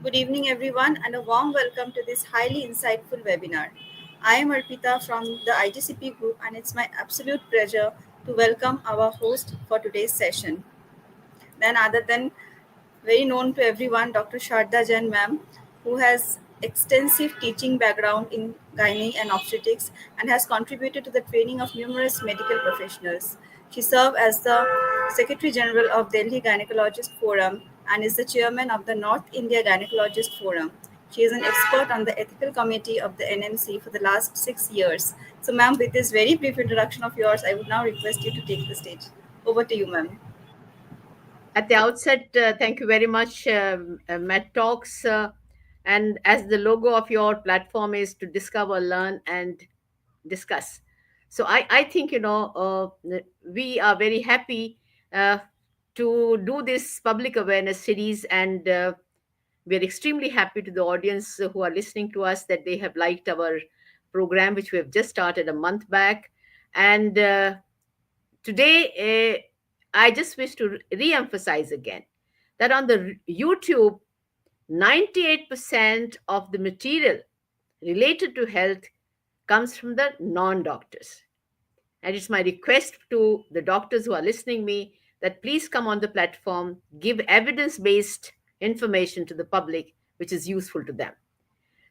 Good evening, everyone, and a warm welcome to this highly insightful webinar. I am Arpita from the IGCP group, and it's my absolute pleasure to welcome our host for today's session. None other than very known to everyone, Dr. Sharda Jain ma'am, who has extensive teaching background in gynae and obstetrics and has contributed to the training of numerous medical professionals. She served as the Secretary General of Delhi Gynecologist Forum and is the chairman of the North India Gynecologist Forum. She is an expert on the ethical committee of the NMC for the last 6 years. So, ma'am, with this very brief introduction of yours, I would now request you to take the stage. Over to you, ma'am. At the outset, thank you very much, Matt Talks. And as the logo of your platform is to discover, learn, and discuss. So I think, we are very happy uh, to do this public awareness series, and we're extremely happy to the audience who are listening to us that they have liked our program, which we have just started a month back. And today, I just wish to re-emphasize again that on the YouTube, 98% of the material related to health comes from the non-doctors. And it's my request to the doctors who are listening me that please come on the platform, give evidence-based information to the public, which is useful to them.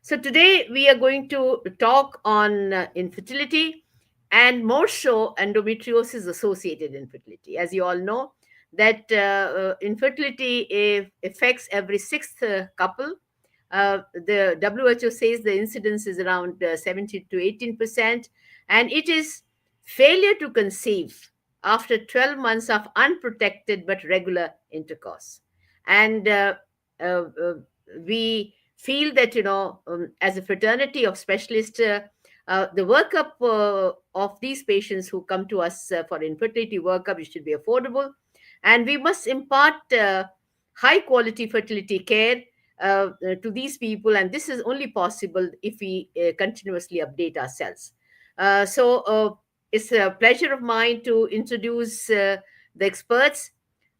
So today we are going to talk on infertility, and more so endometriosis associated infertility. As you all know, that infertility affects every sixth couple. The WHO says the incidence is around 17 to 18%, and it is failure to conceive after 12 months of unprotected but regular intercourse. And uh, uh, we feel that, as a fraternity of specialists, the workup of these patients who come to us for infertility workup, it should be affordable, and we must impart high quality fertility care to these people, and this is only possible if we continuously update ourselves. So it's a pleasure of mine to introduce the experts.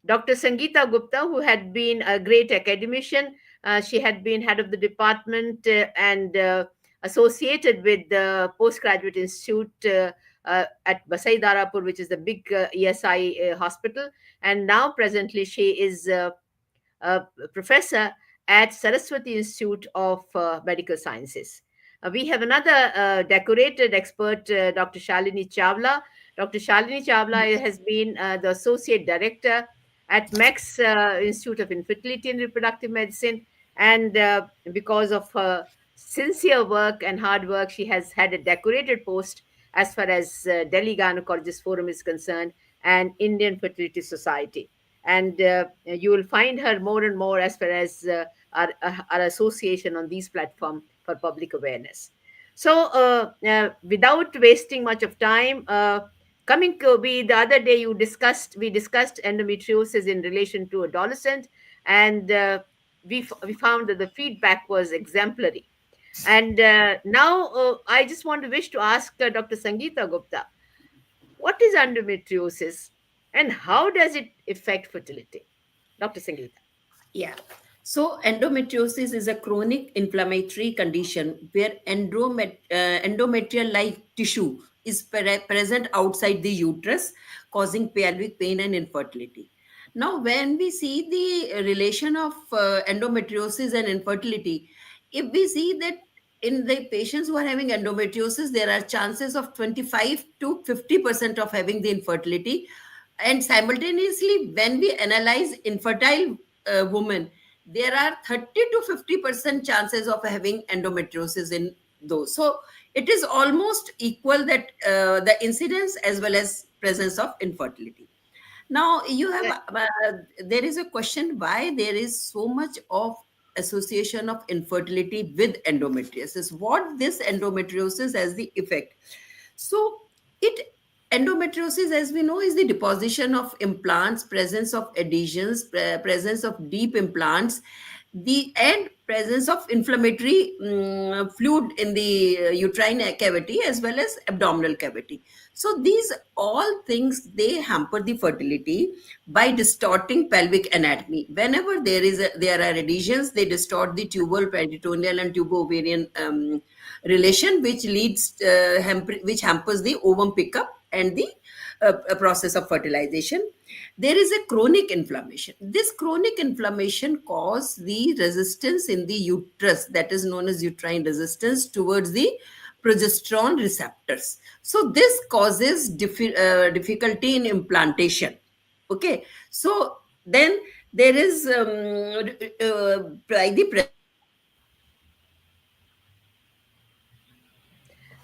Dr. Sangeeta Gupta, who had been a great academician. She had been head of the department and associated with the postgraduate institute at Basai Darapur, which is the big ESI hospital. And now, presently, she is a professor at Saraswati Institute of Medical Sciences. We have another decorated expert, Dr. Shalini Chawla. Dr. Shalini Chawla has been the associate director at MEX Institute of Infertility and Reproductive Medicine. And because of her sincere work and hard work, she has had a decorated post as far as Delhi Gynecologist Forum is concerned and Indian Fertility Society. And you will find her more and more as far as our association on these platforms for public awareness. So, without wasting much of time, coming to be the other day, we discussed endometriosis in relation to adolescent, and we found that the feedback was exemplary. And now I just want to wish to ask Dr. Sangeeta Gupta, what is endometriosis and how does it affect fertility? Dr. Sangeeta. Yeah. So endometriosis is a chronic inflammatory condition where endometrial-like tissue is present outside the uterus, causing pelvic pain and infertility. Now, when we see the relation of endometriosis and infertility, if we see that in the patients who are having endometriosis, there are chances of 25 to 50% of having the infertility. And simultaneously, when we analyze infertile women, there are 30 to 50% chances of having endometriosis in those. So it is almost equal that the incidence as well as presence of infertility. Now you have there is a question why there is so much of association of infertility with endometriosis. What this endometriosis has the effect? So it endometriosis, as we know, is the deposition of implants, presence of adhesions, presence of deep implants, the and presence of inflammatory fluid in the uterine cavity as well as abdominal cavity. So these all things, they hamper the fertility by distorting pelvic anatomy. Whenever there are adhesions, they distort the tubal, peritoneal, and tubo-ovarian relation, which which hampers the ovum pickup and the process of fertilization. There is a chronic inflammation. This chronic inflammation causes the resistance in the uterus, that is known as uterine resistance towards the progesterone receptors. So this causes difficulty in implantation. Okay, so then there is by the presence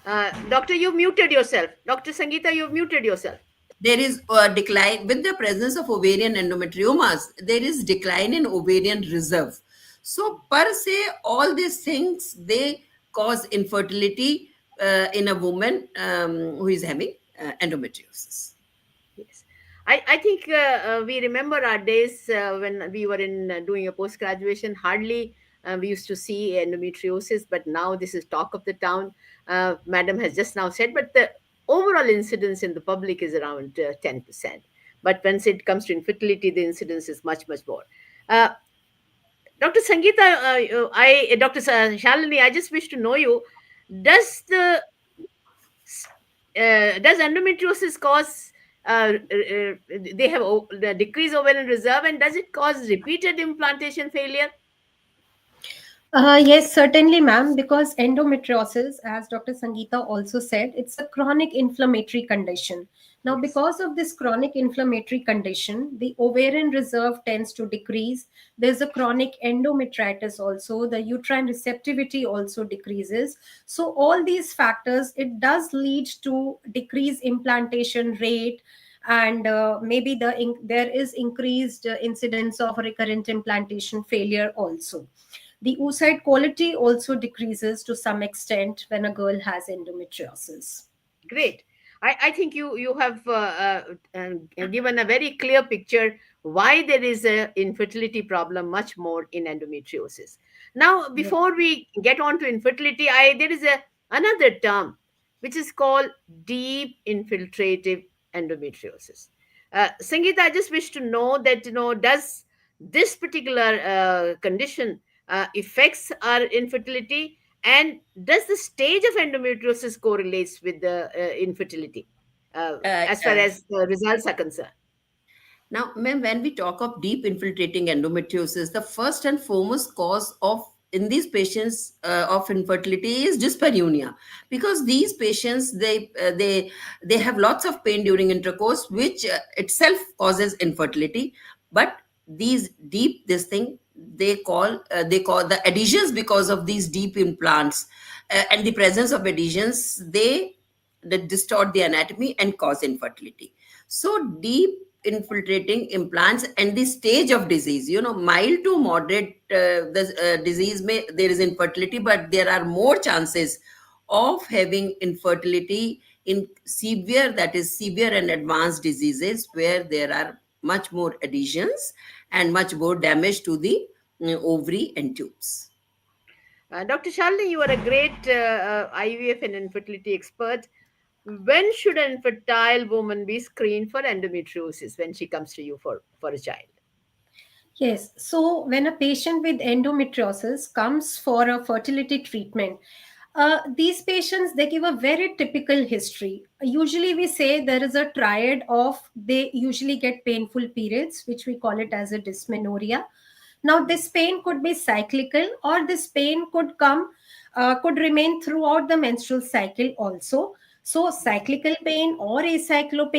of Doctor, you've muted yourself. Dr. Sangeeta, you've muted yourself. there is a decline with the presence of ovarian endometriomas. There is decline in ovarian reserve. So per se, all these things, they cause infertility in a woman who is having endometriosis. Yes. I think we remember our days when we were in doing a post graduation. Hardly we used to see endometriosis, but now this is talk of the town. Madam has just now said, but the overall incidence in the public is around 10%. But when it comes to infertility, the incidence is much, much more. Uh, Dr. Sangeeta, Dr. Shalini, I just wish to know you. Does the does endometriosis cause they have the decrease ovarian reserve, and does it cause repeated implantation failure? Yes, certainly, ma'am, because endometriosis, as Dr. Sangeeta also said, it's a chronic inflammatory condition. Now, Yes. because of this chronic inflammatory condition, the ovarian reserve tends to decrease. There's a chronic endometritis also. The uterine receptivity also decreases. So, all these factors, it does lead to decreased implantation rate, and maybe there is increased incidence of recurrent implantation failure also. The oocyte quality also decreases to some extent when a girl has endometriosis. Great. I think you have given a very clear picture why there is a infertility problem much more in endometriosis. Now, Yeah. before we get on to infertility, there is another term which is called deep infiltrative endometriosis. Sangeeta, I just wish to know that does this particular condition affects our infertility, and does the stage of endometriosis correlates with the infertility Uh, as far uh, as the results are concerned? Now, ma'am, when we talk of deep infiltrating endometriosis, the first and foremost cause of in these patients of infertility is dyspareunia, because these patients, they have lots of pain during intercourse, which itself causes infertility. But these deep this thing, they call the adhesions, because of these deep implants and the presence of adhesions, they distort the anatomy and cause infertility. So deep infiltrating implants and the stage of disease, mild to moderate, the disease may there is infertility, but there are more chances of having infertility in severe, that is severe and advanced diseases, where there are much more adhesions and much more damage to the ovary and tubes. Dr. Shalini, you are a great IVF and infertility expert. When should an infertile woman be screened for endometriosis when she comes to you for a child? Yes. So when a patient with endometriosis comes for a fertility treatment, these patients, they give a very typical history. Usually, we say there is a triad of, they usually get painful periods, which we call it as a dysmenorrhea. Now, this pain could be cyclical, or this pain could remain throughout the menstrual cycle also. So, cyclical pain or acyclical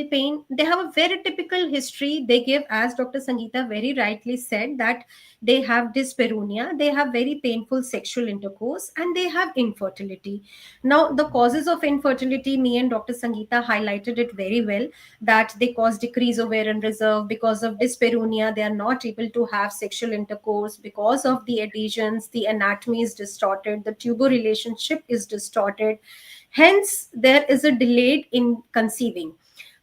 pain, they have a very typical history. They give, as Dr. Sangeeta very rightly said, that they have dyspareunia, they have very painful sexual intercourse, and they have infertility. Now, the causes of infertility, me and Dr. Sangeeta highlighted it very well, that they cause decrease ovarian reserve because of dyspareunia. They are not able to have sexual intercourse because of the adhesions. The anatomy is distorted. The tubo relationship is distorted. Hence, there is a delay in conceiving.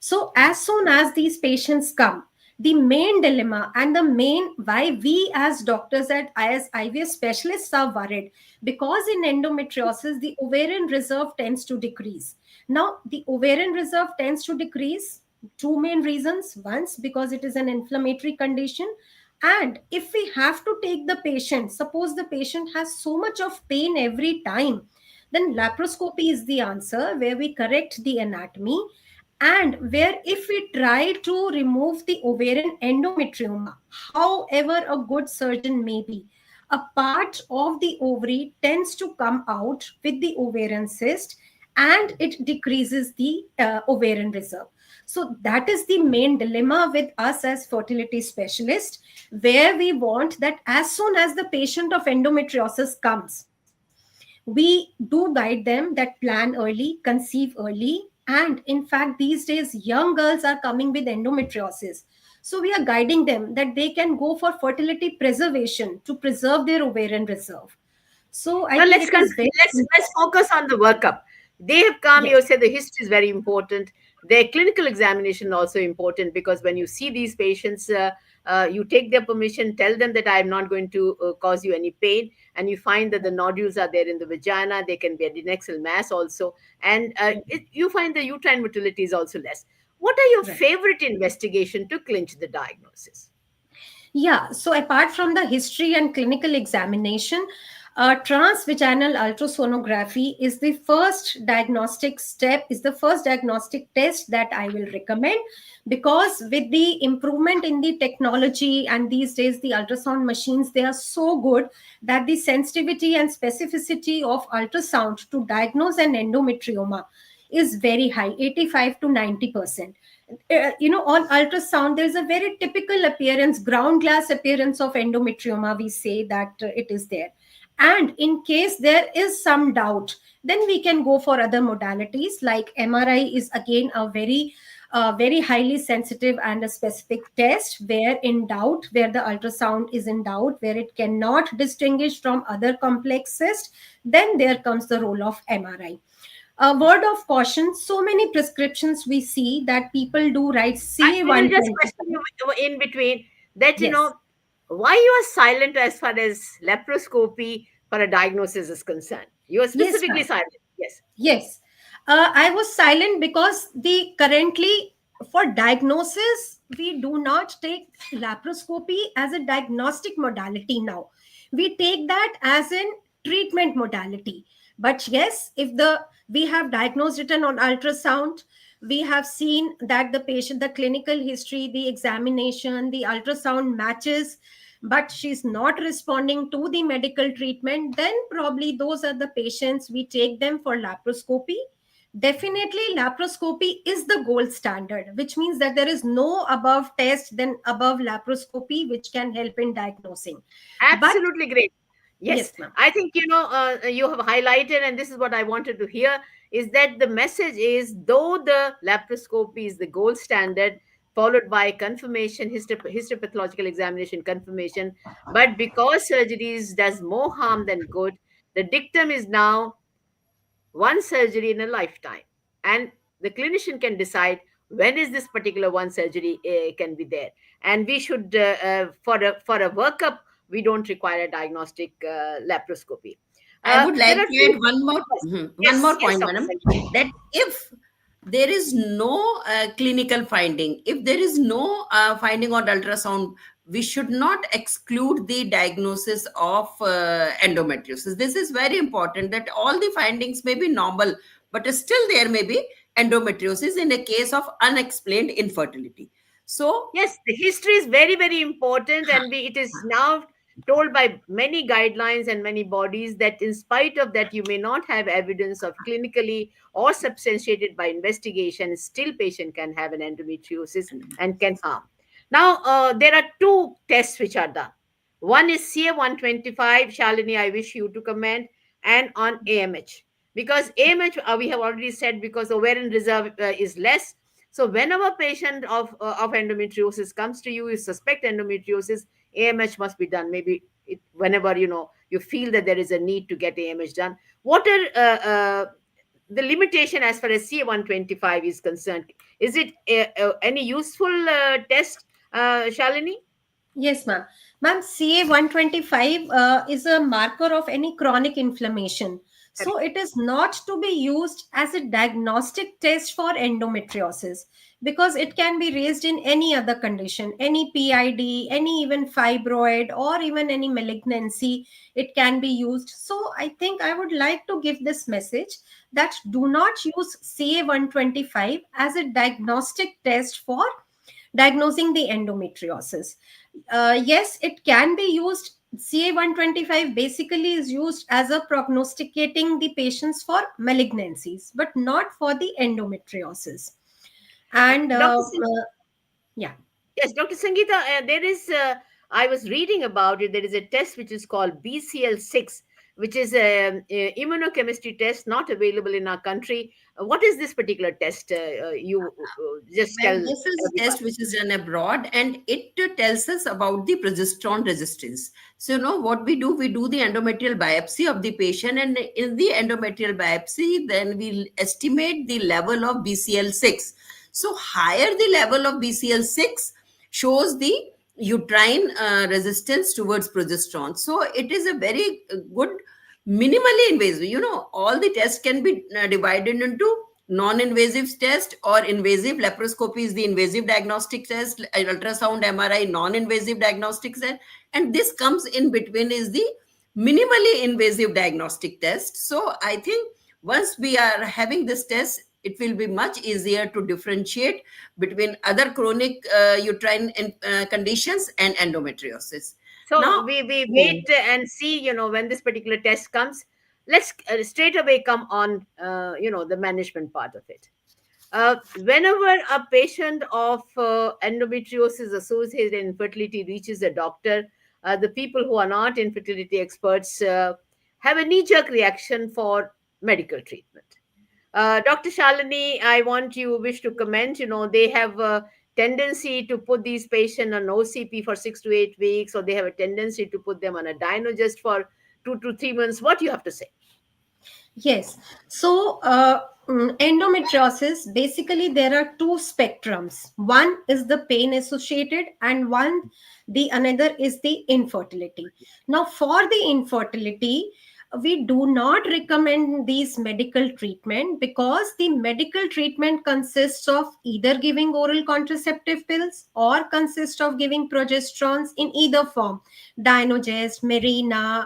So, as soon as these patients come, The main dilemma and the main why we as doctors at as IVF specialists are worried, because in endometriosis the ovarian reserve tends to decrease. Now the ovarian reserve tends to decrease, two main reasons. Once, because it is an inflammatory condition, and if we have to take the patient, suppose the patient has so much of pain every time, then laparoscopy is the answer, where we correct the anatomy, and where if we try to remove the ovarian endometrioma, however a good surgeon may be, a part of the ovary tends to come out with the ovarian cyst, and it decreases the ovarian reserve. So that is the main dilemma with us as fertility specialists, where we want that as soon as the patient of endometriosis comes, we do guide them that plan early, conceive early. And in fact, these days young girls are coming with endometriosis, so we are guiding them that they can go for fertility preservation to preserve their ovarian reserve. So I Now think let's it is very let's focus on the workup. They have come. yes, You said the history is very important. Their clinical examination also important, because when you see these patients, you take their permission, tell them that I am not going to cause you any pain, and you find that the nodules are there in the vagina. They can be adnexal mass also, and you find the uterine motility is also less. What are your right. favorite investigation to clinch the diagnosis? Yeah, so apart from the history and clinical examination, transvaginal ultrasonography is the first diagnostic step, is the first diagnostic test that I will recommend, because with the improvement in the technology and these days the ultrasound machines, they are so good that the sensitivity and specificity of ultrasound to diagnose an endometrioma is very high, 85 to 90%. On ultrasound there's a very typical appearance, ground glass appearance of endometrioma, we say that it is there. And in case there is some doubt, then we can go for other modalities like MRI is again a very highly sensitive and a specific test, where in doubt, where the ultrasound is in doubt, where it cannot distinguish from other complex cyst, then there comes the role of MRI. A word of caution, so many prescriptions we see that people do write I will just question CA125. you in between that, Yes, why you are silent as far as laparoscopy for a diagnosis is concerned. You are yes, specifically ma'am. silent. Yes. Yes, I was silent because the currently for diagnosis we do not take laparoscopy as a diagnostic modality now. We take that as an treatment modality. But yes, if the we have diagnosed it on ultrasound, we have seen that the patient, the clinical history, the examination, the ultrasound matches, but she's not responding to the medical treatment, then probably those are the patients we take them for laparoscopy. Definitely laparoscopy is the gold standard, which means that there is no above test than above laparoscopy which can help in diagnosing. But Absolutely great. Yes, yes, ma'am. I think you have highlighted, and this is what I wanted to hear, is that the message is, though the laparoscopy is the gold standard, followed by confirmation, histopathological examination confirmation, but because surgeries does more harm than good, the dictum is now one surgery in a lifetime, and the clinician can decide when is this particular one surgery can be there, and we should for a workup we don't require a diagnostic laparoscopy. I would There like are to two. add one more Yes, one yes, more yes, point, Dr. madam, Sangeeta. that if there is no clinical finding, if there is no finding on ultrasound, we should not exclude the diagnosis of endometriosis. This is very important, that all the findings may be normal, but still there may be endometriosis in a case of unexplained infertility. So, Yes, the history is very, very important, and it is now told by many guidelines and many bodies that, in spite of that, you may not have evidence of clinically or substantiated by investigation, still patient can have an endometriosis and can harm. Now, there are two tests which are done. One is CA125, Shalini, I wish you to comment, and on AMH. Because AMH, we have already said, because ovarian reserve is less, so whenever patient of endometriosis comes to you, you suspect endometriosis, AMH must be done. Maybe whenever you feel that there is a need to get AMH done. What are the limitation as far as CA125 is concerned? Is it any useful test Shalini? Yes, ma'am. Ma'am, CA125 is a marker of any chronic inflammation. So Correct. it is not to be used as a diagnostic test for endometriosis because it can be raised in any other condition, any PID, any even fibroid, or even any malignancy. It can be used. So I think I would like to give this message that do not use CA125 as a diagnostic test for diagnosing the endometriosis. Yes, it can be used. CA125 basically is used as a prognosticating the patients for malignancies, but not for the endometriosis. And Dr. yeah, Yes, Dr. Sangeeta, there is, I was reading about it. There is a test which is called BCL6, which is a immunochemistry test not available in our country. What is this particular test? You just Well, tell this is a everyone. test which is done abroad, and it tells us about the progesterone resistance. So, what we do? We do the endometrial biopsy of the patient, and in the endometrial biopsy, then we estimate the level of BCL6. So, higher the level of BCL6 shows the uterine resistance towards progesterone. So, it is a very good, minimally invasive. All the tests can be divided into non-invasive test or invasive. Laparoscopy is the invasive diagnostic test, ultrasound, MRI, non-invasive diagnostic test, and this comes in between is the minimally invasive diagnostic test. So I think once we are having this test, it will be much easier to differentiate between other chronic uterine conditions and endometriosis. So Now, we hmm, wait and see, when this particular test comes. Let's straight away come on, the management part of it. Whenever a patient of endometriosis associated infertility reaches a doctor, the people who are not infertility experts have a knee jerk reaction for medical treatment. Dr. Shalini, I want you wish to comment. They have a tendency to put these patients on OCP for 6 to 8 weeks, or they have a tendency to put them on a Dynogest for 2 to 3 months. What do you have to say? yes. So, endometriosis basically there are two spectrums. One is the pain associated, and the another is the infertility. Now, for the infertility, we do not recommend these medical treatment because the medical treatment consists of either giving oral contraceptive pills or consists of giving progesterones in either form, Dynogest, Mirena,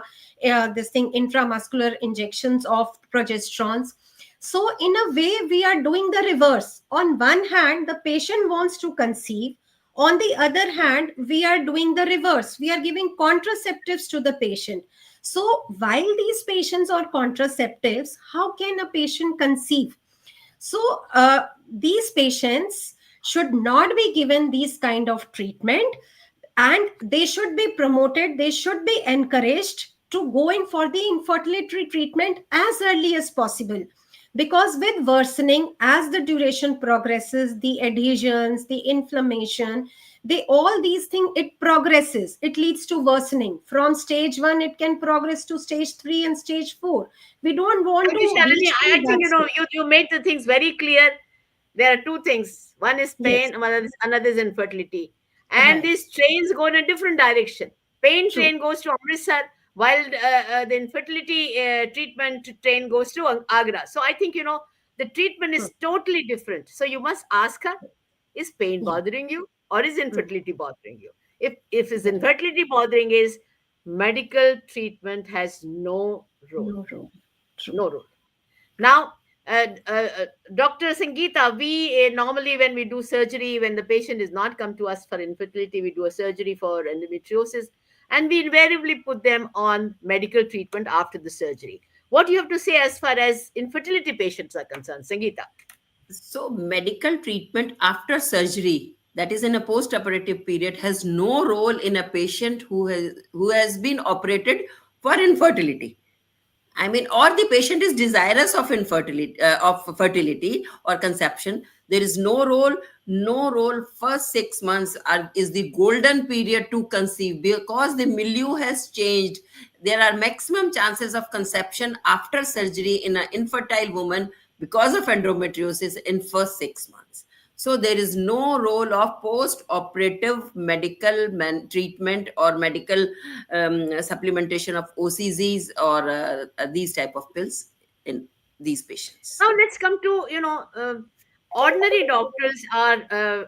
this thing, intramuscular injections of progesterones. So in a way we are doing the reverse. On one hand the patient wants to conceive, on the other hand we are doing the reverse, we are giving contraceptives to the patient. So while these patients are contraceptives, how can a patient conceive? So these patients should not be given these kind of treatment, and they should be promoted, they should be encouraged to go in for the infertility treatment as early as possible, because with worsening as the duration progresses, the adhesions, the inflammation, they all these things, it progresses, it leads to worsening. From stage 1 it can progress to stage 3 and stage 4. We don't want Thank you, to Shalini. reach I to think that stage. you made the things very clear. There are two things. One is Yes, pain, another is infertility. And right, these trains go in a different direction. Pain true, train goes to Amritsar, while the infertility treatment train goes to Agra. So I think, the treatment true. is totally different. So you must ask her, is pain Yeah, bothering you or is mm, infertility bothering you? If is yeah, infertility bothering is, medical treatment has no role. no role, true. No role. Now, Dr. Sangeeta, we normally, when we do surgery, when the patient is not come to us for infertility, we do a surgery for endometriosis, and we invariably put them on medical treatment after the surgery. What do you have to say as far as infertility patients are concerned, Sangeeta? so medical treatment after surgery, that is in a post-operative period, has no role in a patient who has been operated for infertility. I mean, or the patient is desirous of infertility, of fertility or conception. There is no role. No role. First 6 months is the golden period to conceive because the milieu has changed. There are maximum chances of conception after surgery in an infertile woman because of endometriosis in first 6 months. So there is no role of post-operative medical treatment or medical supplementation of OCZs or these type of pills in these patients. Now let's come to, ordinary doctors are,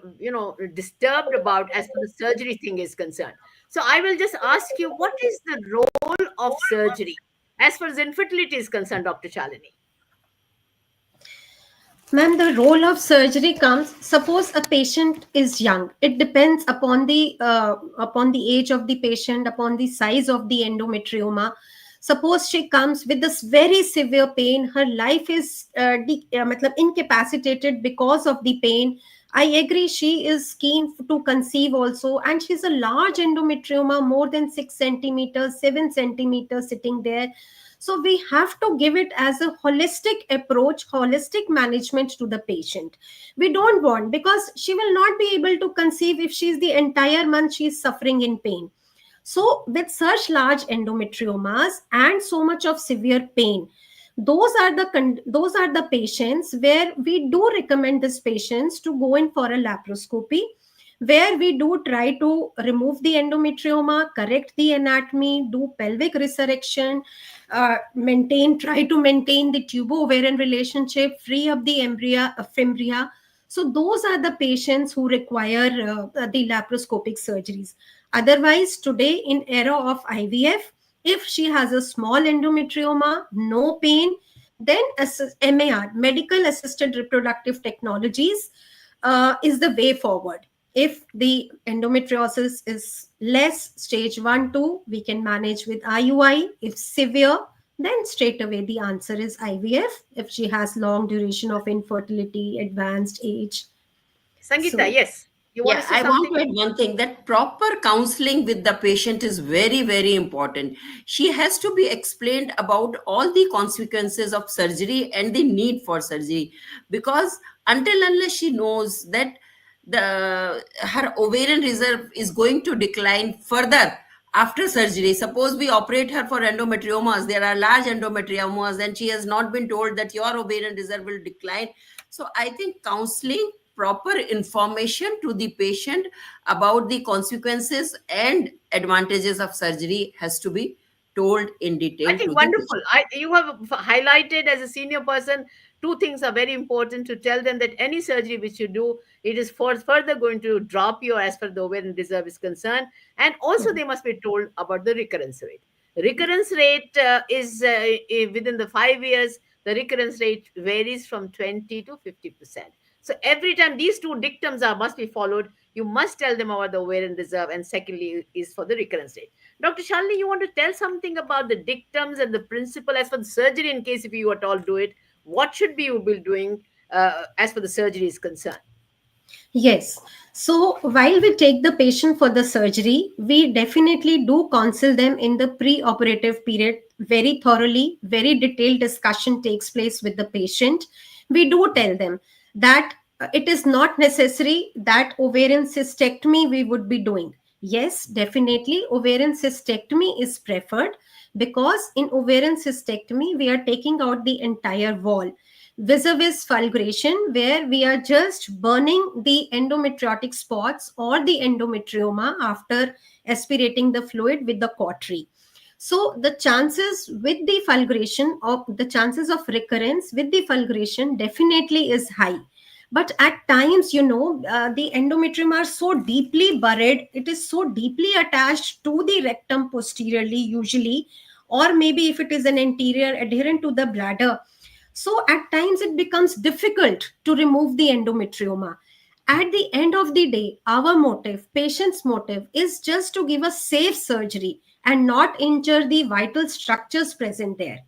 disturbed about as for the surgery thing is concerned. So I will just ask you, what is the role of surgery as far as infertility is concerned, Dr. Shalini? Ma'am, the role of surgery comes. Suppose a patient is young. It depends upon the age of the patient, upon the size of the endometrioma. Suppose she comes with this very severe pain. Her life is matlab incapacitated because of the pain. I agree. She is keen to conceive also, and she's a large endometrioma, more than 6 centimeters, 7 centimeters, sitting there. So we have to give it as a holistic approach, holistic management to the patient. We don't want, because she will not be able to conceive if she's the entire month she's suffering in pain. So with such large endometriomas and so much of severe pain, those are the patients where we do recommend these patients to go in for a laparoscopy, where we do try to remove the endometrioma, correct the anatomy, do pelvic resurrection, try to maintain the tubo-ovarian relationship, free up the fimbria. So those are the patients who require the laparoscopic surgeries. Otherwise, today in era of IVF, if she has a small endometrioma, no pain, then MAR, medical assisted reproductive technologies, is the way forward. If the endometriosis is less, stage 1, 2, we can manage with IUI. If severe, then straight away the answer is IVF if she has long duration of infertility, advanced age. Sangeeta, So, yes, you want to Yeah, say I want something? to add one thing, that proper counseling with the patient is very, very important. She has to be explained about all the consequences of surgery and the need for surgery, because until unless she knows that her ovarian reserve is going to decline further after surgery. Suppose we operate her for endometriomas, there are large endometriomas, and she has not been told that your ovarian reserve will decline. So I think counseling, proper information to the patient about the consequences and advantages of surgery has to be told in I detail think to the wonderful. patient. You have highlighted as a senior person, two things are very important to tell them: that any surgery which you do, it is for further going to drop you as far the ovarian reserve is concerned, and also they must be told about the recurrence rate. Recurrence rate is within the 5 years. The recurrence rate varies from 20 to 50%. So every time these two dictums are must be followed, you must tell them about the ovarian reserve, and secondly is for the recurrence rate. Dr. Shalini, you want to tell something about the dictums and the principle as for the surgery in case if you at all do it? What should be you be doing as for the surgery is concerned? yes. So while we take the patient for the surgery, we definitely do counsel them in the pre-operative period very thoroughly. Very detailed discussion takes place with the patient. We do tell them that it is not necessary that ovarian cystectomy we would be doing. Yes, definitely ovarian cystectomy is preferred, because in ovarian cystectomy we are taking out the entire wall, vis-a-vis fulguration, where we are just burning the endometriotic spots or the endometrioma after aspirating the fluid with the cautery. So the chances with the fulguration, of the chances of recurrence with the fulguration definitely is high. But at times, the endometrium are so deeply buried, it is so deeply attached to the rectum posteriorly usually, or maybe if it is an anterior adherent to the bladder, so at times it becomes difficult to remove the endometrioma. At the end of the day, our motive, patient's motive, is just to give a safe surgery and not injure the vital structures present there.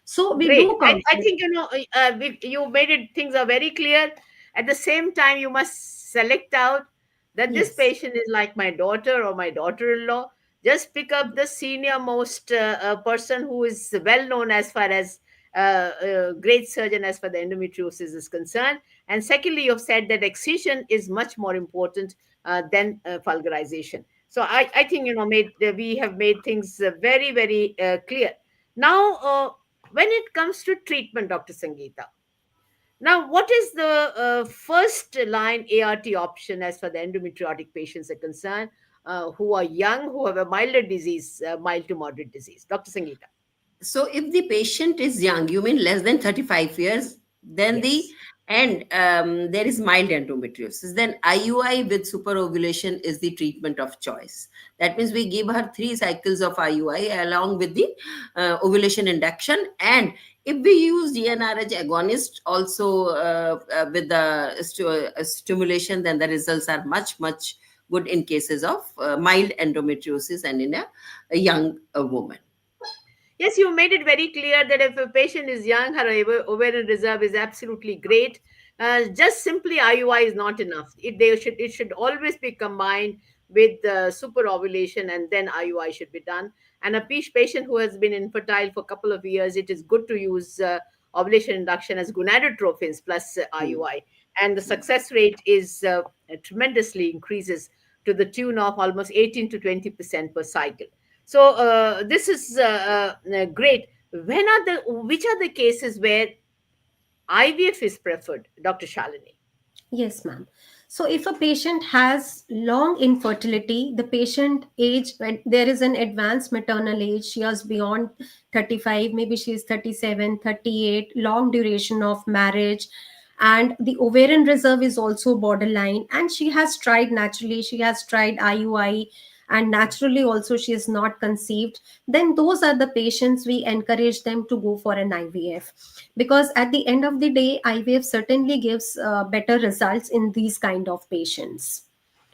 So we Great. do I counsel. think you made it. Things are very clear. At the same time, you must select out that this Yes. patient is like my daughter or my daughter-in-law. Just pick up the senior most person who is well known as far as great surgeon as far the endometriosis is concerned. And secondly, you've said that excision is much more important than vulgarization. So I think we have made things very clear. Now, when it comes to treatment, Dr. Sangeeta, Now, what is the first line ART option as far the endometriotic patients are concerned, who are young, who have a milder disease, mild to moderate disease? Dr. Sangeeta. So if the patient is young, you mean less than 35 years, then the Yes. and there is mild endometriosis, then IUI with superovulation is the treatment of choice. That means we give her 3 cycles of IUI along with the ovulation induction. And if we use GnRH agonist also with the stimulation, then the results are much, much good in cases of mild endometriosis and in a young woman. Yes, you made it very clear that if a patient is young, her ovarian reserve is absolutely great. Just simply IUI is not enough. It should always be combined with super ovulation, and then IUI should be done. And a patient who has been infertile for a couple of years, it is good to use ovulation induction as gonadotrophins plus Hmm. IUI, and the success rate is tremendously increases to the tune of almost 18 to 20% per cycle. So this is great. Which are the cases where IVF is preferred, Dr. Shalini? Yes, ma'am. So, if a patient has long infertility, the patient age, when there is an advanced maternal age, she is beyond 35, maybe she is 37, 38, long duration of marriage, and the ovarian reserve is also borderline, and she has tried naturally, she has tried IUI, and naturally also she is not conceived, then those are the patients we encourage them to go for an IVF, because at the end of the day IVF certainly gives better results in these kind of patients.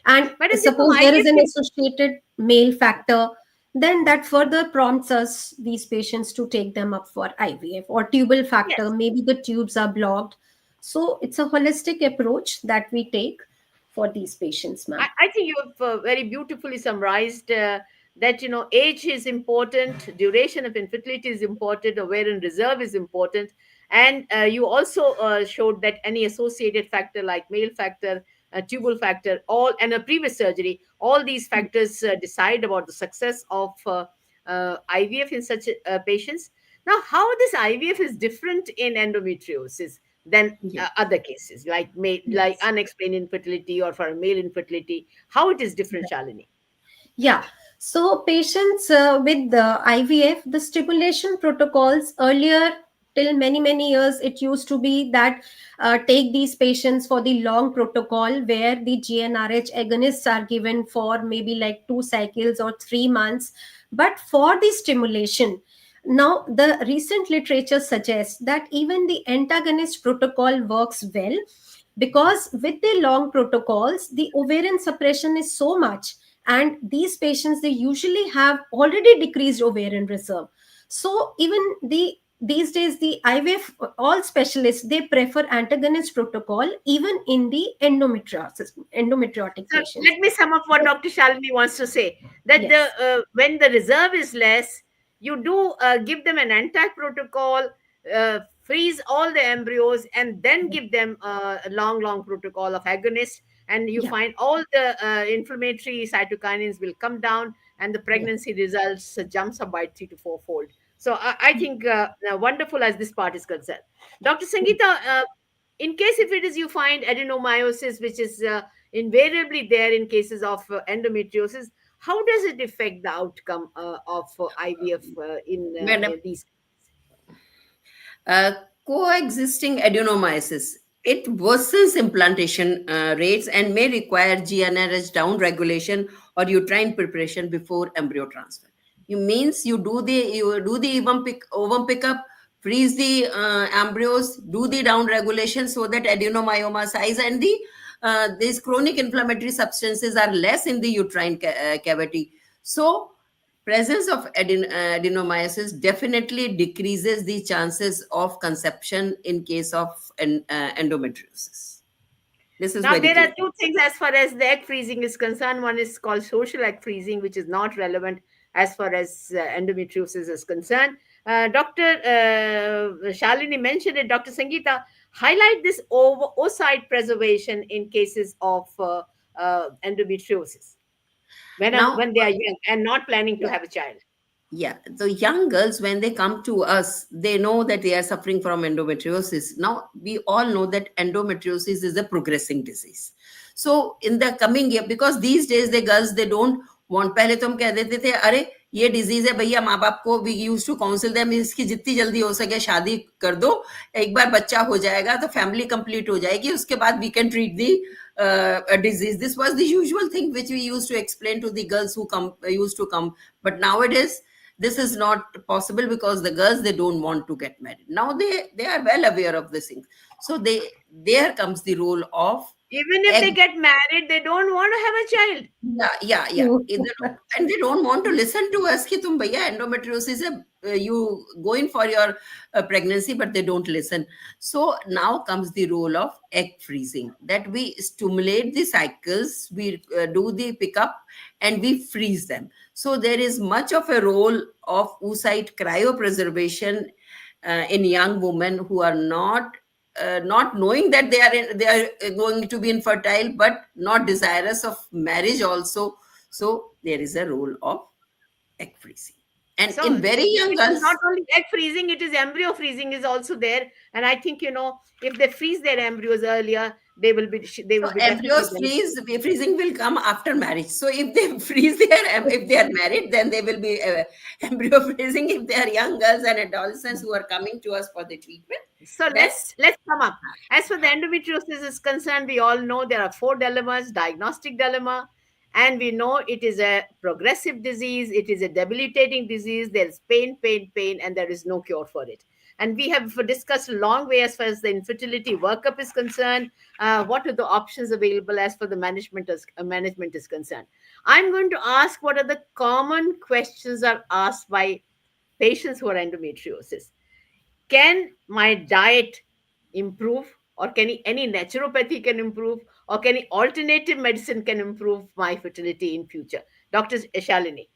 And But as you know, suppose there is IVF an is, associated male factor, then that further prompts us these patients to take them up for IVF, or tubal factor, yes. maybe the tubes are blocked. So it's a holistic approach that we take for these patients, ma'am. I think you have very beautifully summarized that age is important, duration of infertility is important, ovarian reserve is important, and you also showed that any associated factor like male factor, tubal factor, all and a previous surgery, all these factors decide about the success of IVF in such patients. Now, how this IVF is different in endometriosis than Yes. other cases like Yes. unexplained infertility or for male infertility, how it is different, Shalini? Yeah. So patients with the IVF, the stimulation protocols earlier, till many many years, it used to be that take these patients for the long protocol where the GnRH agonists are given for maybe like 2 cycles or 3 months. But for the stimulation, now the recent literature suggests that even the antagonist protocol works well, because with the long protocols the ovarian suppression is so much, and these patients they usually have already decreased ovarian reserve. So even these days the IVF, all specialists they prefer antagonist protocol even in the endometriotic So patients. let me sum up what Dr. Shalini wants to say, that the Yes. when the reserve is less, you do give them an antac protocol, freeze all the embryos, and then give them a long protocol of agonist, and you Yeah. find all the inflammatory cytokinins will come down, and the Yeah. pregnancy results jumps up by 3 to 4 fold. So I think wonderful as this part is concerned. Dr. Sangeeta, in case if it is you find adenomyosis, which is invariably there in cases of endometriosis, how does it affect the outcome of IVF Madam, in these? uh, coexisting adenomyosis. It worsens implantation rates and may require GnRH down regulation or uterine preparation before embryo transfer. You means you do the ovum pickup, freeze the embryos, do the down regulation so that adenomyoma size and these chronic inflammatory substances are less in the uterine cavity. So presence of adenomyosis definitely decreases the chances of conception in case of endometriosis. This is Now, very there are clear. two things as far as the egg freezing is concerned. One is called social egg freezing, which is not relevant as far as endometriosis is concerned. Dr. Shalini mentioned it. Dr. Sangeeta, highlight this oocyte preservation in cases of endometriosis Now, when they are young and not planning to yeah. have a child. Yeah, the young girls, when they come to us, they know that they are suffering from endometriosis. Now, we all know that endometriosis is a progressing disease. So, in the coming year, because these days the girls they don't want. पहले तो हम कह देते थे, अरे ये disease है भैया, माँ बाप को we used to counsel them, इसकी जितनी जल्दी हो सके शादी कर दो, एक बार बच्चा हो जाएगा तो फैमिली कंप्लीट हो जाएगी, उसके बाद we can treat the disease. This was the usual thing which we used to explain to the girls who come used to come. But nowadays this is not possible because the girls they don't want to get married. Now they are well aware of this thing. So there comes the role of Even if they egg. get married, they don't want to have a child. Yeah. And they don't want to listen to us कि तुम भैया endometriosis है, you go in for your pregnancy, but they don't listen. So now comes the role of egg freezing, that we stimulate the cycles, we do the pickup, and we freeze them. So there is much of a role of oocyte cryopreservation in young women who are not knowing that they are going to be infertile, but not desirous of marriage also. So there is a role of egg freezing, and So in very young it is not girls. only egg freezing, it is embryo freezing is also there. And I think, if they freeze their embryos earlier, they So will be definitely embryos freezing will come after marriage. So if they if they are married, then they will be embryo freezing. If they are young girls and adolescents who are coming to us for the treatment, So that's let's come up. As for the endometriosis is concerned, we all know there are four dilemmas: diagnostic dilemma, and we know it is a progressive disease, it is a debilitating disease. There is pain, and there is no cure for it. And we have discussed a long way as far as the infertility workup is concerned. What are the options available as for the management is concerned? I'm going to ask what are the common questions are asked by patients who are endometriosis. Can my diet improve, or any naturopathy can improve, or can any alternative medicine can improve my fertility in future? Dr. Shalini.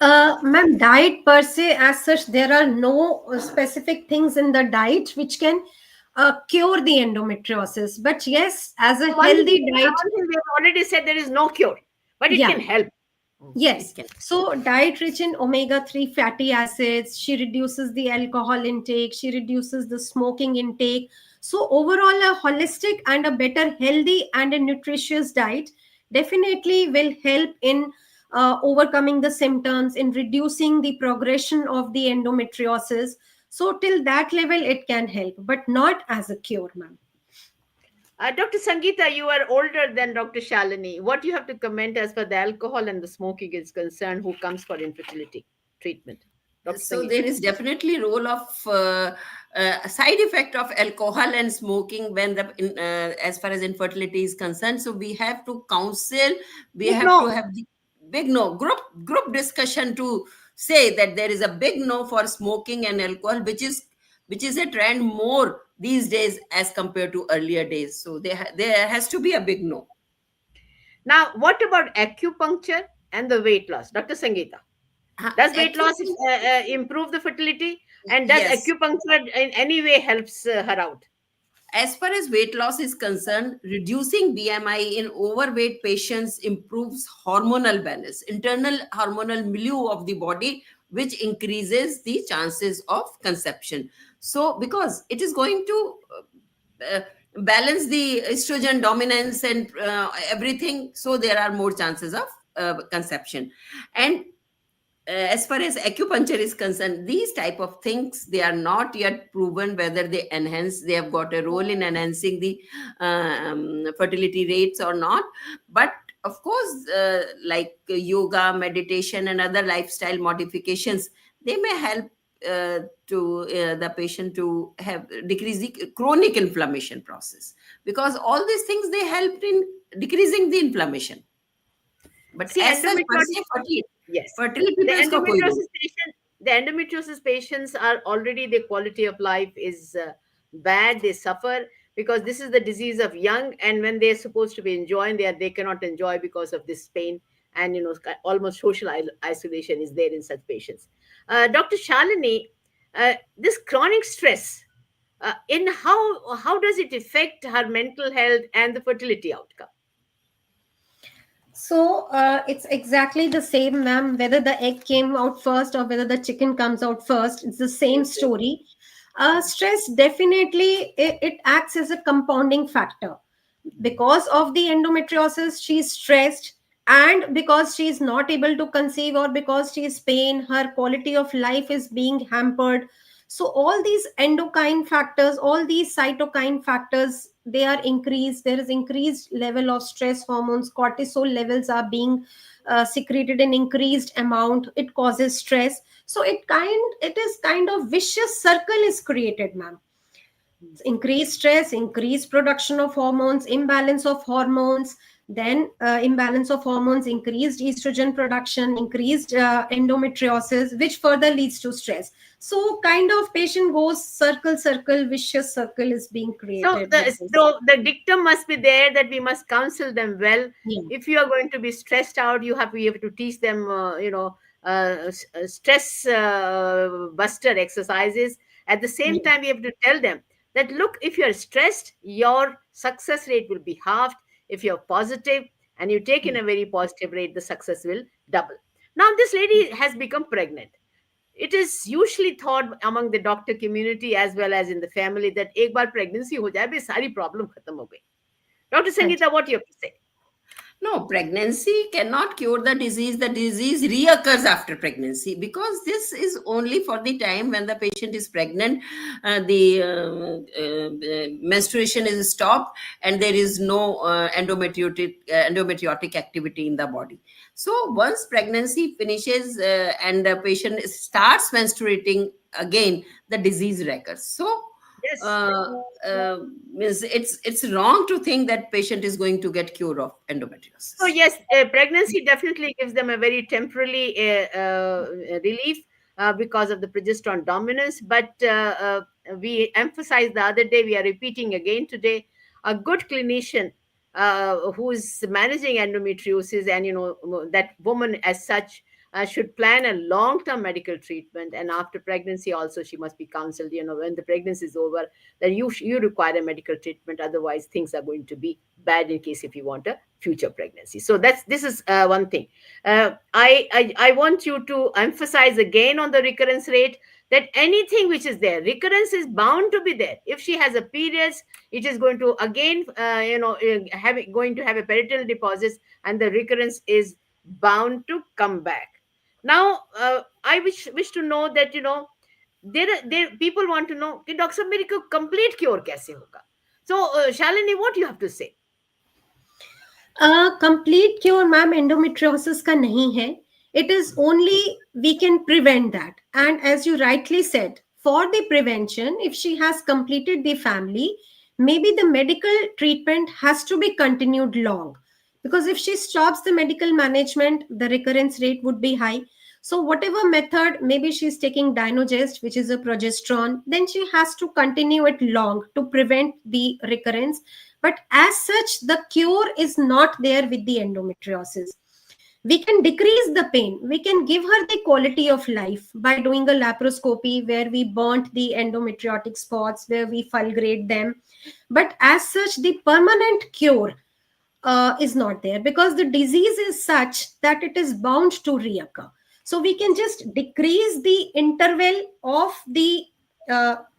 Ma'am, diet per se, as such, there are no specific things in the diet which can cure the endometriosis. But yes, as a So healthy diet, one thing we have already said, there is no cure, but it yeah, can help. it yes. can. So, diet rich in omega 3 fatty acids, she reduces the alcohol intake, she reduces the smoking intake. So, overall, a holistic and a better healthy and a nutritious diet definitely will help in overcoming the symptoms, in reducing the progression of the endometriosis. So, till that level, it can help, but not as a cure, ma'am. Dr. Sangeeta, you are older than Dr. Shalini. What do you have to comment as far the alcohol and the smoking is concerned, who comes for infertility treatment? Dr. So Sangeeta. there is definitely role of side effect of alcohol and smoking when as far as infertility is concerned. So we have to counsel, we Big have to no. have the big no group discussion to say that there is a big no for smoking and alcohol, which is a trend more these days as compared to earlier days. So there has to be a big no. Now, what about acupuncture and the weight loss? Dr. Sangeeta. Does weight loss Acupuncture, improve the fertility? And does yes. acupuncture in any way helps her out? As far as weight loss is concerned, reducing BMI in overweight patients improves hormonal balance, internal hormonal milieu of the body, which increases the chances of conception. So, because it is going to uh, balance the estrogen dominance and everything, so there are more chances of conception. And as far as acupuncture is concerned, these type of things they are not yet proven whether they have got a role in enhancing the fertility rates or not. But of course, like yoga, meditation, and other lifestyle modifications, they may help to the patient to have decrease the chronic inflammation process, because all these things they help in decreasing the inflammation. But See, as such per se endometriosis. Yes. fertility The पे उसका कोई role. endometriosis patients are already, their quality of life is bad. They suffer because this is the disease of young, and when they're supposed to be enjoying, they cannot enjoy because of this pain, and almost social isolation is there in such patients. Dr. Shalini, this chronic stress, in how does it affect her mental health and the fertility outcome? So it's exactly the same, ma'am. Whether the egg came out first or whether the chicken comes out first, it's the same Yes, yes. story. Stress definitely it acts as a compounding factor. Because of the endometriosis, she's stressed, and because she is not able to conceive, or because she is pain, her quality of life is being hampered. So all these endocrine factors, all these cytokine factors, they are increased. There is increased level of stress hormones, cortisol levels are being secreted in increased amount. It causes stress. So it is kind of vicious circle is created, ma'am. Increased stress, increased production of hormones, imbalance of hormones, then imbalance of hormones, increased estrogen production, increased endometriosis, which further leads to stress. So kind of patient goes circle circle, vicious circle is being So created with the this. so the dictum must be there that we must counsel them well. Yeah. If you are going to be stressed out, you have to teach them, stress buster exercises. At the same Yeah. time, we have to tell them that look, if you are stressed, your success rate will be halved. If you're positive and you take in a very positive rate, the success will double. Now, this lady has become pregnant. It is usually thought among the doctor community as well as in the family that एक बार pregnancy हो जाए बे सारी problem खत्म हो गई. Dr. Right. Sangeeta, what you have to say? No, pregnancy cannot cure the disease. The disease reoccurs after pregnancy, because this is only for the time when the patient is pregnant. The menstruation is stopped and there is no endometriotic activity in the body. So once pregnancy finishes and the patient starts menstruating again, the disease recurs. So Yes. uh, uh, it's wrong to think that patient is going to get cure of So endometriosis. yes, pregnancy definitely gives them a very temporary relief because of the progesterone dominance. But we emphasized the other day, we are repeating again today, a good clinician who is managing endometriosis, and that woman as such should plan a long-term medical treatment. And after pregnancy, also she must be counseled. When the pregnancy is over, then you require a medical treatment. Otherwise, things are going to be bad in case if you want a future pregnancy. So this is one thing. I want you to emphasize again on the recurrence rate, that anything which is there, recurrence is bound to be there. If she has a periods, it is going to again going to have a peritoneal deposits, and the recurrence is bound to come back. Now I wish to know that there people want to know कि doctor साहब मेरी को complete cure कैसे होगा. So Shalini, what you have to say? Complete cure ma'am endometriosis का नहीं है. It is only we can prevent that, and as you rightly said, for the prevention, if she has completed the family, maybe the medical treatment has to be continued long, because if she stops the medical management, the recurrence rate would be high. So whatever method, maybe she's taking Dynogest, which is a progesterone, then she has to continue it long to prevent the recurrence. But as such, the cure is not there with the endometriosis. We can decrease the pain. We can give her the quality of life by doing a laparoscopy where we burnt the endometriotic spots, where we fulgurate them. But as such, the permanent cure is not there, because the disease is such that it is bound to reoccur. So we can just decrease the interval of the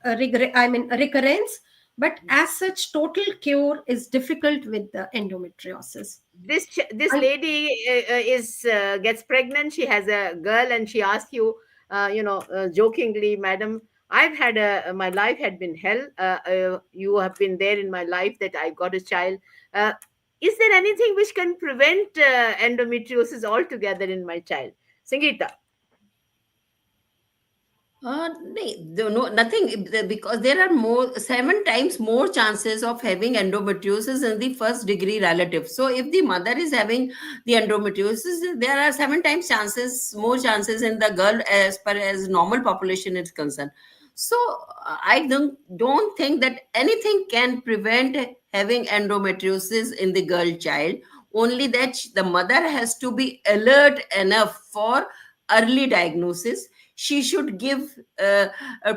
recurrence, but as such, total cure is difficult with the endometriosis. This lady is gets pregnant. She has a girl, and she asks you, jokingly, "Madam, I've had my life had been hell. You have been there in my life that I got a child. Uh, is there anything which can prevent endometriosis altogether in my child?" Sangeeta. No, nothing, because there are more 7 times more chances of having endometriosis in the first degree relative. So if the mother is having the endometriosis, there are 7 times more chances in the girl as per as normal population is concerned. So I don't think that anything can prevent having endometriosis in the girl child. Only that the mother has to be alert enough for early diagnosis. She should give a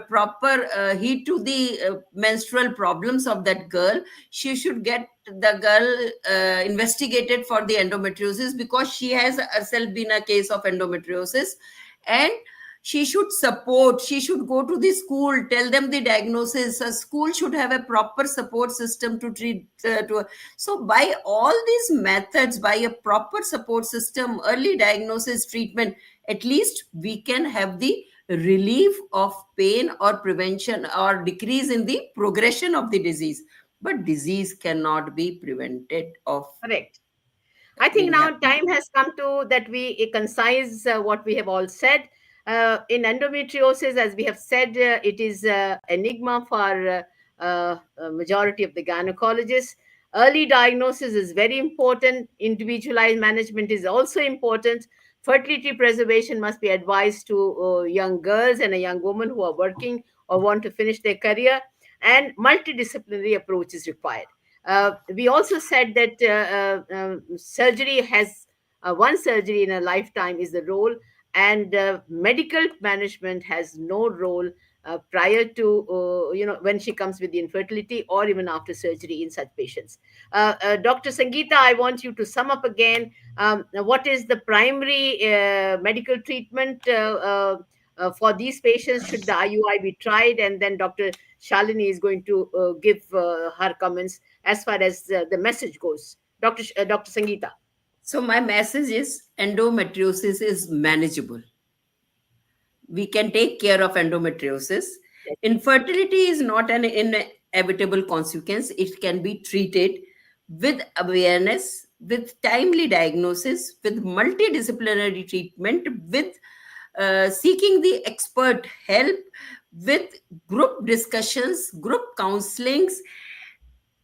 proper heed to the menstrual problems of that girl. She should get the girl investigated for the endometriosis, because she has herself been a case of endometriosis. And she should go to the school, tell them the diagnosis. A school should have a proper support system to treat so by all these methods, by a proper support system, early diagnosis, treatment, at least we can have the relief of pain or prevention or decrease in the progression of the disease. But disease cannot be prevented of Correct. I think being now happening. time has come to that we concise what we have all said. In endometriosis, as we have said, it is enigma for majority of the gynecologists. Early diagnosis is very important. Individualized management is also important. Fertility preservation must be advised to young girls and a young woman who are working or want to finish their career, and multidisciplinary approach is required. We also said that surgery has one surgery in a lifetime is the role, and medical management has no role prior to when she comes with the infertility or even after surgery in such patients. Dr. Sangeeta, I want you to sum up again. What is the primary medical treatment for these patients? Should the IUI be tried? And then Dr. Shalini is going to give her comments as far as the message goes. Dr. Sangeeta. So my message is endometriosis is manageable. We can take care of endometriosis. Yes. Infertility is not an inevitable consequence. It can be treated with awareness, with timely diagnosis, with multidisciplinary treatment, with seeking the expert help, with group discussions, group counselings.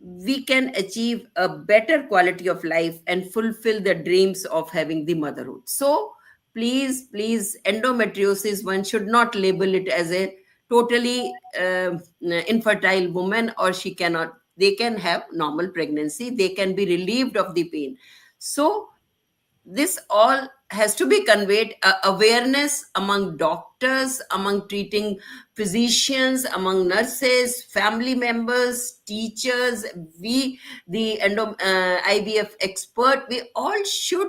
We can achieve a better quality of life and fulfill the dreams of having the motherhood. So please, endometriosis, one should not label it as a totally infertile woman, or she cannot, they can have normal pregnancy, they can be relieved of the pain. So this all has to be conveyed, awareness among doctors, among treating physicians, among nurses, family members, teachers. We, the IVF expert, we all should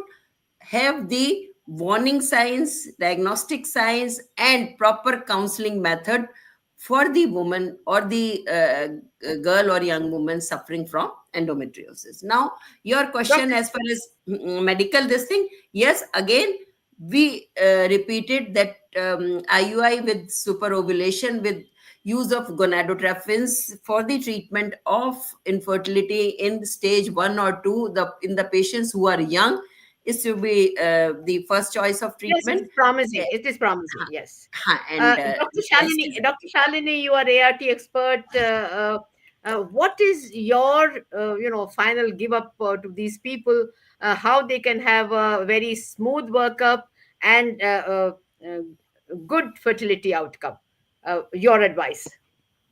have the warning signs, diagnostic signs, and proper counseling method for the woman or the girl or young woman suffering from endometriosis. Now, your question Doctor, as far as medical this thing, yes, again, we repeated that IUI with superovulation, with use of gonadotrophins for the treatment of infertility in stage 1 or 2, in the patients who are young, is to be the first choice of yes, treatment. it's promising. It is promising. Yes. And Dr. best Shalini, is Dr. Shalini, you are ART expert. What is your, final give up to these people? How they can have a very smooth workup and uh, good fertility outcome? Your advice.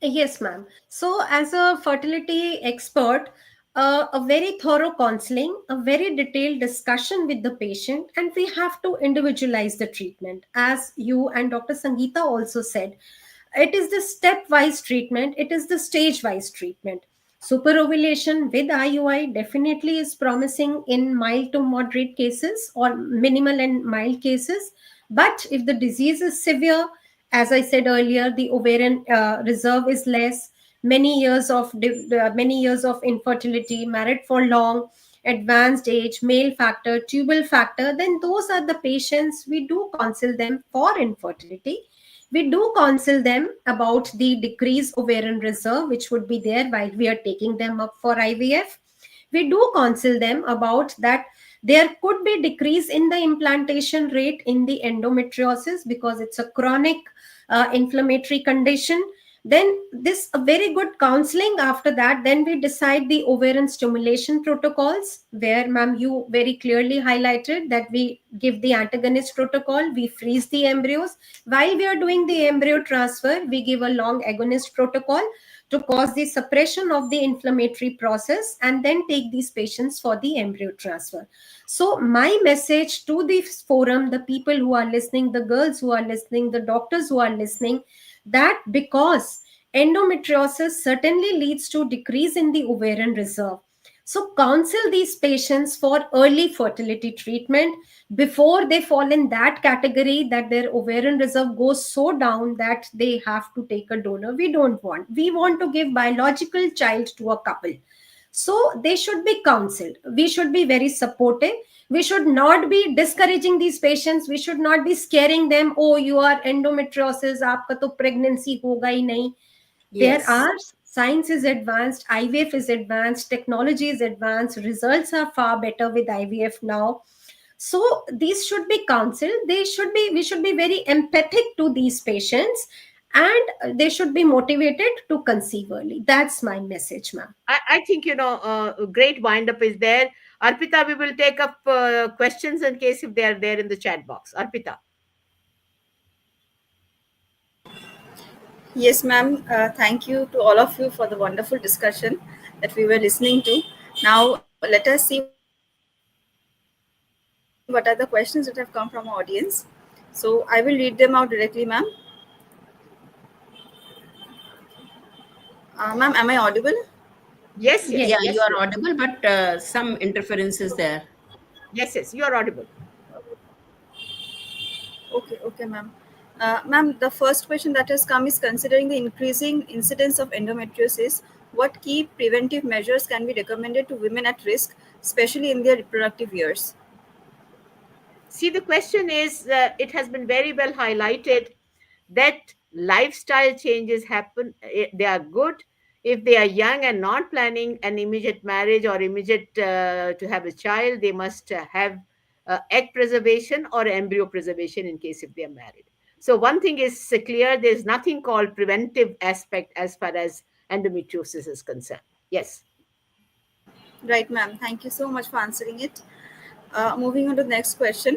Yes, ma'am. So, as a fertility expert, a very thorough counseling, a very detailed discussion with the patient, and we have to individualize the treatment. As you and Dr. Sangeeta also said, it is the stepwise treatment, it is the stage wise treatment. Superovulation with IUI definitely is promising in mild to moderate cases or minimal and mild cases. But if the disease is severe, as I said earlier, the ovarian reserve is less, many years of infertility, married for long, advanced age, male factor, tubal factor, then those are the patients we do counsel them for infertility. We do counsel them about the decreased ovarian reserve, which would be there while we are taking them up for IVF. We do counsel them about that there could be decrease in the implantation rate in the endometriosis because it's a chronic inflammatory condition. Then this a very good counseling. After that, then we decide the ovarian stimulation protocols, where ma'am you very clearly highlighted that we give the antagonist protocol, we freeze the embryos. While we are doing the embryo transfer, we give a long agonist protocol to cause the suppression of the inflammatory process and then take these patients for the embryo transfer. So my message to this forum, the people who are listening, the girls who are listening, the doctors who are listening, that because endometriosis certainly leads to decrease in the ovarian reserve, so counsel these patients for early fertility treatment before they fall in that category that their ovarian reserve goes so down that they have to take a donor. We don't want. We want to give biological child to a couple. So they should be counseled. We should be very supportive. We should not be discouraging these patients. We should not be scaring them. Oh, you are endometriosis. आपका तो pregnancy होगा ही नहीं. There Yes. are science is advanced, IVF is advanced, technology is advanced, results are far better with IVF now. So these should be counseled. We should be very empathic to these patients, and they should be motivated to conceive early. That's my message, ma'am. I think, a great wind up is there. Arpita, we will take up questions in case if they are there in the chat box. Arpita. Yes, ma'am. Thank you to all of you for the wonderful discussion that we were listening to. Now, let us see what are the questions that have come from our audience. So, I will read them out directly, ma'am. Ma'am, am I audible? Yes, Yeah, yes, Yes. you yes, are you are. audible, but some interference is there. Yes, yes, you are audible. Okay, okay, ma'am. Ma'am, the first question that has come is considering the increasing incidence of endometriosis, what key preventive measures can be recommended to women at risk, especially in their reproductive years? See, the question is, it has been very well highlighted that lifestyle changes happen. They are good if they are young and not planning an immediate marriage or immediate to have a child. They must have egg preservation or embryo preservation in case if they are married. So one thing is clear: there is nothing called preventive aspect as far as endometriosis is concerned. Yes. Right, ma'am. Thank you so much for answering it. Moving on to the next question.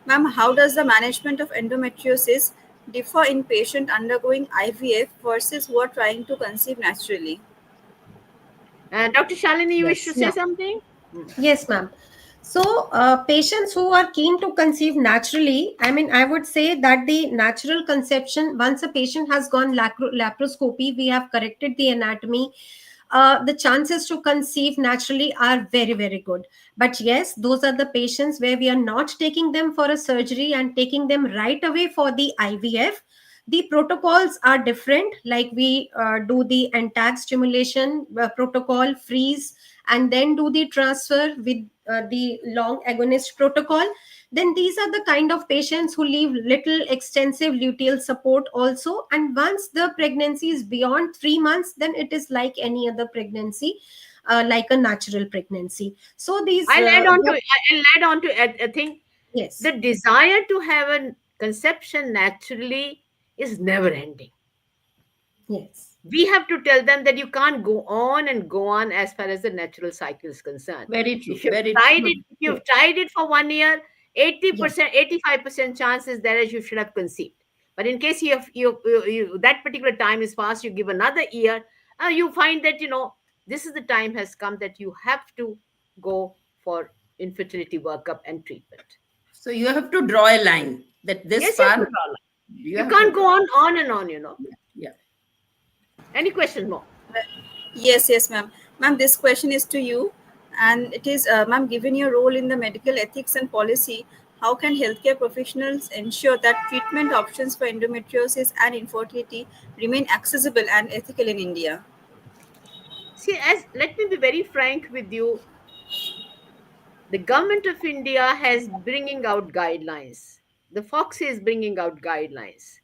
Ma'am, how does the management of endometriosis differ in patient undergoing IVF versus who are trying to conceive naturally? Dr. Shalini, you wish to Yes. say Yeah. something? Hmm. Yes, ma'am. So, patients who are keen to conceive naturally, I mean, I would say that the natural conception, once a patient has gone laparoscopy, we have corrected the anatomy, the chances to conceive naturally are very, very good. But yes, those are the patients where we are not taking them for a surgery and taking them right away for the IVF. The protocols are different, like we do the antag stimulation protocol, freeze, and then do the transfer with the long agonist protocol. Then these are the kind of patients who leave little extensive luteal support also, and once the pregnancy is beyond 3 months, then it is like any other pregnancy, like a natural pregnancy. So these I'll add on to I think yes, the desire to have a conception naturally is never ending. yes, We have to tell them that you can't go on and go on as far as the natural cycle is concerned. Very true. If you've Very tried true. it, if yes, you've tried it for 1 year, yes, 80%, 85% chance is there as you should have conceived. But in case that particular time is past, you give another year, you find that this is the time has come that you have to go for infertility workup and treatment. So you have to draw a line that this Yes, yes, far no problem. you You have to can't go draw. on and on. Yeah. Yeah. Any questions more? Yes, yes, ma'am. Ma'am, this question is to you, and it is, ma'am, given your role in the medical ethics and policy, how can healthcare professionals ensure that treatment options for endometriosis and infertility remain accessible and ethical in India? See, as let me be very frank with you, the government of India has bringing out guidelines. The Fox is bringing out guidelines.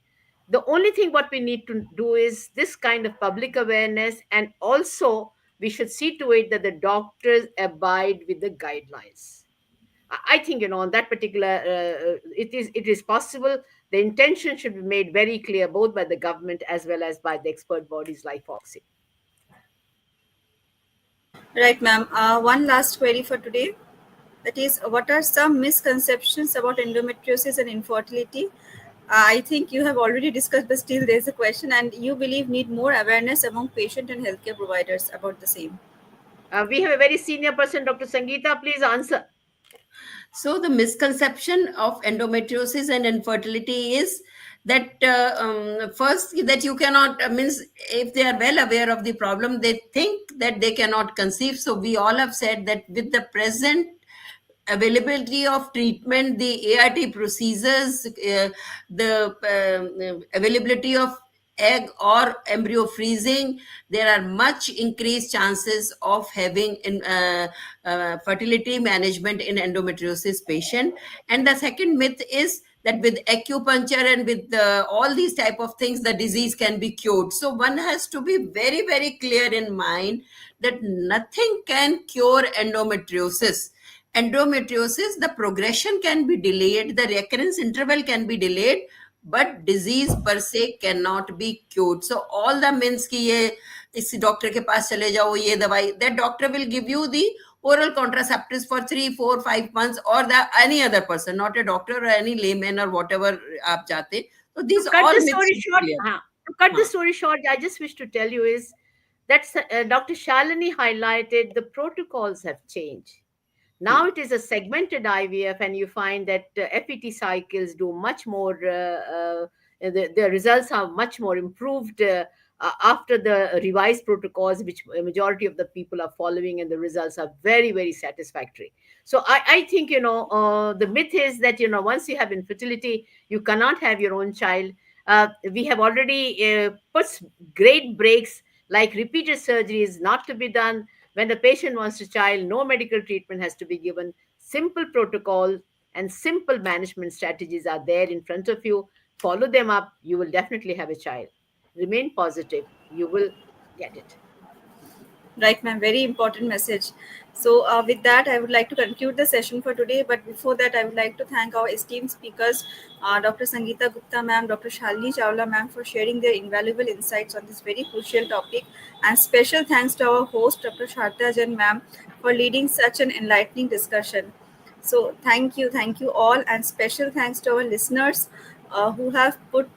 The only thing what we need to do is this kind of public awareness, and also we should see to it that the doctors abide with the guidelines. I think on that particular, it is possible. The intention should be made very clear both by the government as well as by the expert bodies like Foxy. Right, ma'am. One last query for today. That is, what are some misconceptions about endometriosis and infertility? I think you have already discussed, but still there's a question, and you believe need more awareness among patient and healthcare providers about the same. We have a very senior person, Dr. Sangeeta. Please answer. So the misconception of endometriosis and infertility is that first that you cannot means if they are well aware of the problem, they think that they cannot conceive. So we all have said that with the present availability of treatment, the ART procedures, the availability of egg or embryo freezing, there are much increased chances of having fertility management in endometriosis patient. And the second myth is that with acupuncture and with all these type of things, the disease can be cured. So one has to be very, very clear in mind that nothing can cure endometriosis. Endometriosis, the progression can be delayed, the recurrence interval can be delayed, but disease per se cannot be cured. So all the means कि ये इस doctor के पास चले जाओ ये दवाई, that doctor will give you the oral contraceptives for 3 4 5 months, or the any other person, not a doctor or any layman or whatever आप जाते. So To these cut all the myths story should be short, clear. to cut the हाँ. story short, I just wish to tell you is that Dr. Shalini highlighted the protocols have changed. Now it is a segmented IVF, and you find that FET cycles do much more. The results are much more improved after the revised protocols, which a majority of the people are following, and the results are very, very satisfactory. So I think the myth is that once you have infertility, you cannot have your own child. We have already put great breaks, like repeated surgery is not to be done when the patient wants a child. No medical treatment has to be given. Simple protocol and simple management strategies are there in front of you. Follow them up. You will definitely have a child. Remain positive. You will get it. Right, ma'am. Very important message. So, with that, I would like to conclude the session for today. But before that, I would like to thank our esteemed speakers, Dr. Sangeeta Gupta, ma'am, Dr. Shalini Chawla, ma'am, for sharing their invaluable insights on this very crucial topic. And special thanks to our host, Dr. Sharda Jan, ma'am, for leading such an enlightening discussion. So, thank you all, and special thanks to our listeners who have put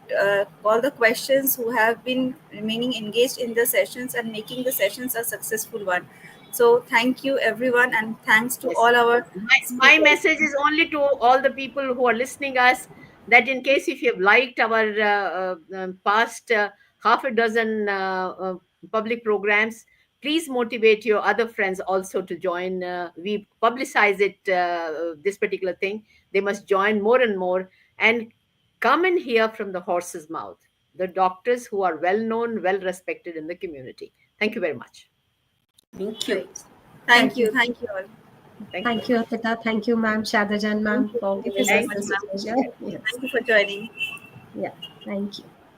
all the questions, who have been remaining engaged in the sessions and making the sessions a successful one. So, thank you, everyone, and thanks to Yes. all our My speakers. message is only to all the people who are listening us, that in case if you have liked our past half a dozen public programs, please motivate your other friends also to join. We publicize it, this particular thing. They must join more and more, and come and hear from the horse's mouth, the doctors who are well known, well respected in the community. Thank you very much. Thank you. Right. Thank you. Thank you all. Thank you. Thank you, Arpita. Thank you, ma'am. Shadajan, ma'am, for Thank you giving so us Thank much, you. this ma'am. pleasure. Yes. Thank you for joining. Yeah. Thank you.